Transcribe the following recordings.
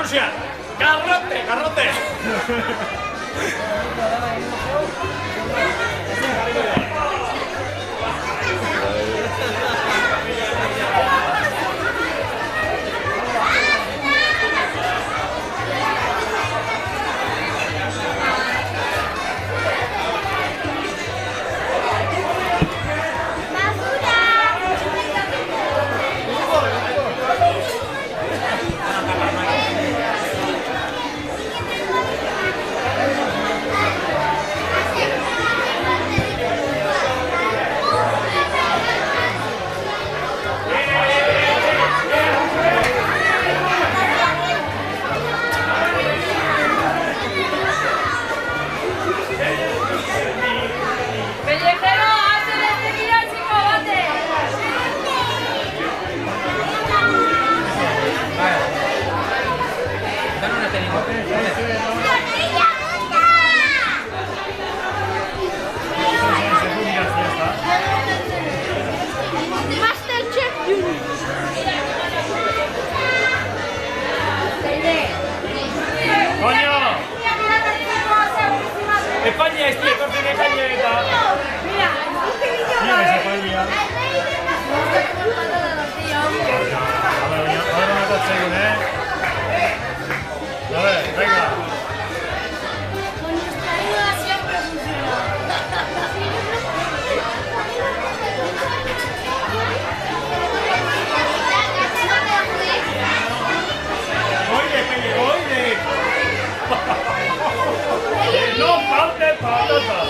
nagusia! Garrote, garrote! España ez dietortzen ekaino eta... Mira, España. Ahora matatzen egun, A ver, venga. Con nuestra ayuda siempre funciona. Oide, Peñe, oide. No falte patata.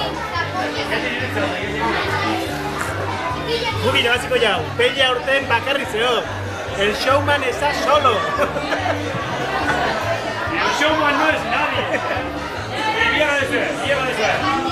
Gubi irabaziko jau, Peña aurten bakarri zeo. El showman está solo. El showman no es nadie. Lleva de ser, lleva de ser.